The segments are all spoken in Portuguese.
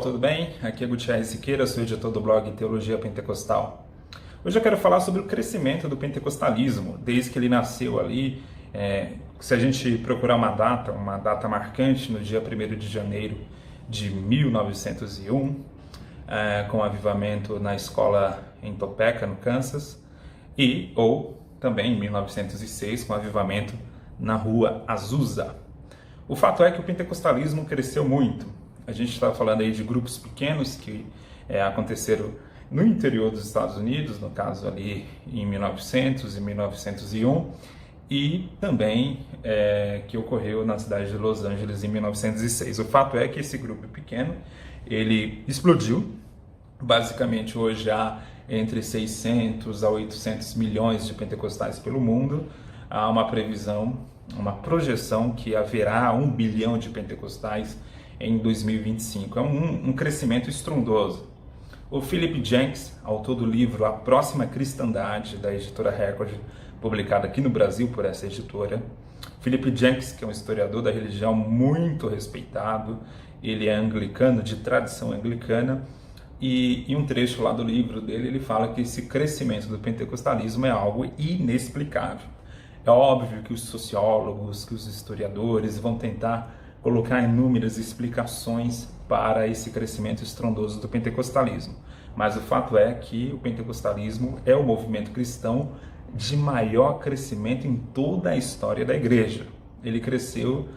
tudo bem? Aqui é Gutierrez Siqueira, sou editor do blog Teologia Pentecostal. Hoje eu quero falar sobre o crescimento do pentecostalismo, desde que ele nasceu ali. Se a gente procurar uma data marcante, no dia 1º de janeiro de 1901, com o avivamento na escola em Topeka, no Kansas, ou também em 1906, com o avivamento na rua Azusa. O fato é que o pentecostalismo cresceu muito. A gente está falando aí de grupos pequenos que aconteceram no interior dos Estados Unidos, no caso ali em 1900 e 1901, e também que ocorreu na cidade de Los Angeles em 1906. O fato é que esse grupo pequeno, ele explodiu. Basicamente hoje há entre 600 a 800 milhões de pentecostais pelo mundo. Há uma previsão, uma projeção que haverá 1 bilhão de pentecostais em 2025. É um crescimento estrondoso. O Philip Yancey, autor do livro A Próxima Cristandade, da editora Record, publicado aqui no Brasil por essa editora. Philip Yancey, que é um historiador da religião muito respeitado, ele é anglicano, de tradição anglicana, e em um trecho lá do livro dele, ele fala que esse crescimento do pentecostalismo é algo inexplicável. É óbvio que os sociólogos, que os historiadores vão tentar colocar inúmeras explicações para esse crescimento estrondoso do pentecostalismo. Mas o fato é que o pentecostalismo é o movimento cristão de maior crescimento em toda a história da igreja. Ele cresceu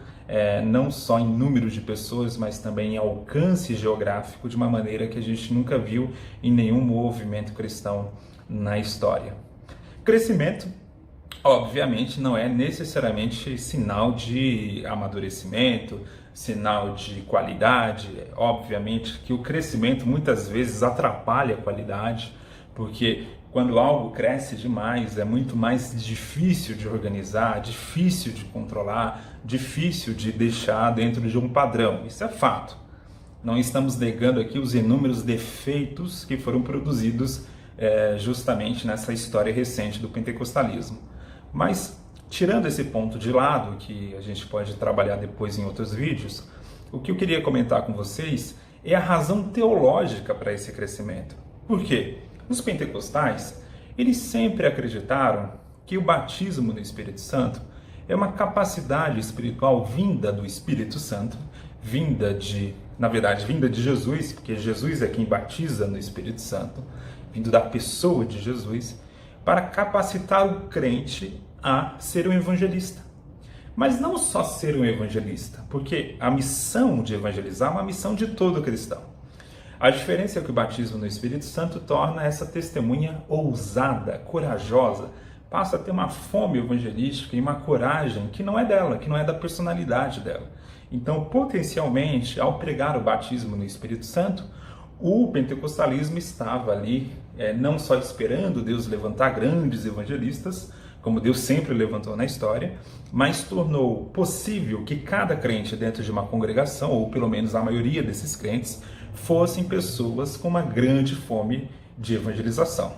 não só em número de pessoas, mas também em alcance geográfico, de uma maneira que a gente nunca viu em nenhum movimento cristão na história. Crescimento, obviamente, não é necessariamente sinal de amadurecimento, sinal de qualidade. Obviamente que o crescimento muitas vezes atrapalha a qualidade, porque quando algo cresce demais é muito mais difícil de organizar, difícil de controlar, difícil de deixar dentro de um padrão. Isso é fato. Não estamos negando aqui os inúmeros defeitos que foram produzidos justamente nessa história recente do pentecostalismo. Mas, tirando esse ponto de lado, que a gente pode trabalhar depois em outros vídeos, o que eu queria comentar com vocês é a razão teológica para esse crescimento. Por quê? Os pentecostais, eles sempre acreditaram que o batismo no Espírito Santo é uma capacidade espiritual vinda do Espírito Santo, vinda de Jesus, porque Jesus é quem batiza no Espírito Santo, vindo da pessoa de Jesus, para capacitar o crente a ser um evangelista. Mas não só ser um evangelista, porque a missão de evangelizar é uma missão de todo cristão. A diferença é que o batismo no Espírito Santo torna essa testemunha ousada, corajosa, passa a ter uma fome evangelística e uma coragem que não é dela, que não é da personalidade dela. Então, potencialmente, ao pregar o batismo no Espírito Santo, o pentecostalismo estava ali não só esperando Deus levantar grandes evangelistas, como Deus sempre levantou na história, mas tornou possível que cada crente dentro de uma congregação, ou pelo menos a maioria desses crentes, fossem pessoas com uma grande fome de evangelização.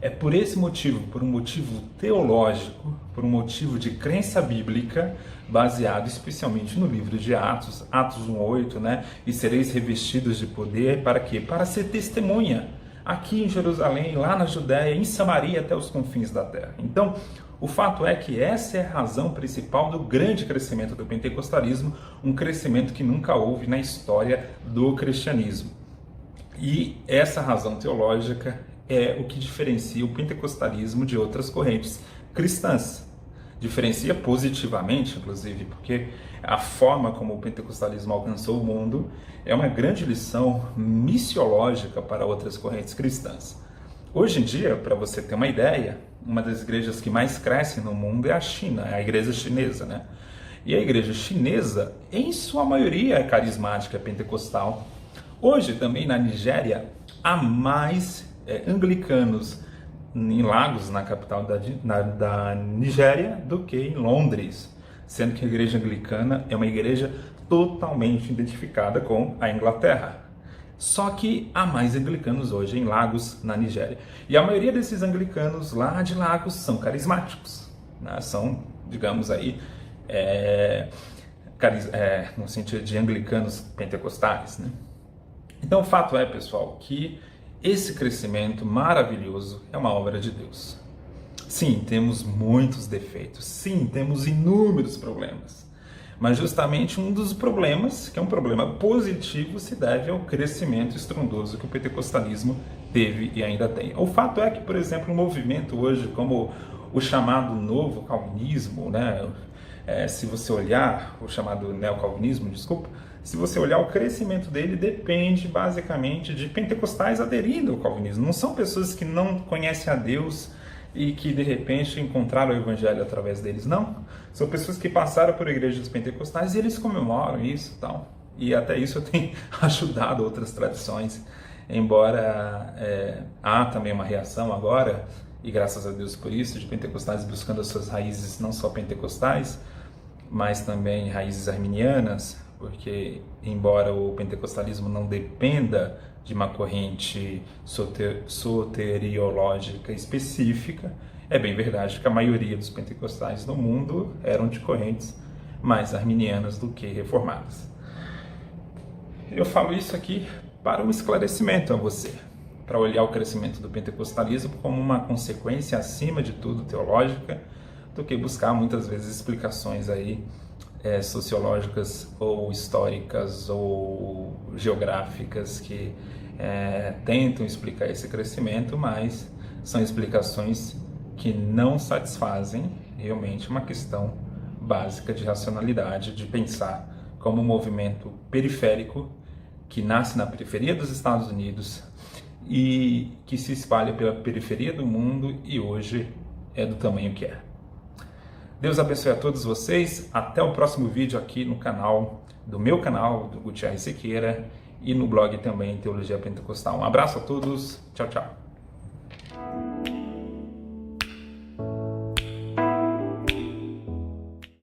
É por esse motivo, por um motivo teológico, por um motivo de crença bíblica, baseado especialmente no livro de Atos, Atos 1:8, E sereis revestidos de poder, para quê? Para ser testemunha, aqui em Jerusalém, lá na Judéia, em Samaria, até os confins da terra. Então, o fato é que essa é a razão principal do grande crescimento do pentecostalismo, um crescimento que nunca houve na história do cristianismo. E essa razão teológica é o que diferencia o pentecostalismo de outras correntes cristãs. Diferencia positivamente, inclusive, porque a forma como o pentecostalismo alcançou o mundo é uma grande lição missiológica para outras correntes cristãs. Hoje em dia, para você ter uma ideia, uma das igrejas que mais cresce no mundo é a China, é a igreja chinesa, E a igreja chinesa, em sua maioria, é carismática, é pentecostal. Hoje, também na Nigéria, há mais anglicanos em Lagos, na capital da Nigéria, do que em Londres, sendo que a igreja anglicana é uma igreja totalmente identificada com a Inglaterra. Só que há mais anglicanos hoje em Lagos, na Nigéria. E a maioria desses anglicanos lá de Lagos são carismáticos, São, digamos aí, no sentido de anglicanos pentecostais, Então o fato é, pessoal, que esse crescimento maravilhoso é uma obra de Deus. Sim, temos muitos defeitos, sim, temos inúmeros problemas. Mas justamente um dos problemas, que é um problema positivo, se deve ao crescimento estrondoso que o pentecostalismo teve e ainda tem. O fato é que, por exemplo, um movimento hoje como o chamado novo calvinismo, né? Se você olhar, o chamado neocalvinismo, desculpa, se você olhar o crescimento dele depende basicamente de pentecostais aderindo ao calvinismo. Não são pessoas que não conhecem a Deus e que de repente encontraram o evangelho através deles, não. São pessoas que passaram por igrejas pentecostais e eles comemoram isso e tal. E até isso eu tenho ajudado outras tradições, embora há também uma reação agora, e graças a Deus por isso, de pentecostais buscando as suas raízes não só pentecostais, mas também raízes arminianas, porque embora o pentecostalismo não dependa de uma corrente soteriológica específica, é bem verdade que a maioria dos pentecostais no mundo eram de correntes mais arminianas do que reformadas. Eu falo isso aqui para um esclarecimento a você, para olhar o crescimento do pentecostalismo como uma consequência, acima de tudo, teológica, do que buscar muitas vezes explicações aí sociológicas ou históricas ou geográficas que tentam explicar esse crescimento, mas são explicações que não satisfazem realmente uma questão básica de racionalidade, de pensar como um movimento periférico que nasce na periferia dos Estados Unidos e que se espalha pela periferia do mundo e hoje é do tamanho que é. Deus abençoe a todos vocês. Até o próximo vídeo aqui no canal, do meu canal, do Gutierrez Sequeira, e no blog também Teologia Pentecostal. Um abraço a todos. Tchau, tchau.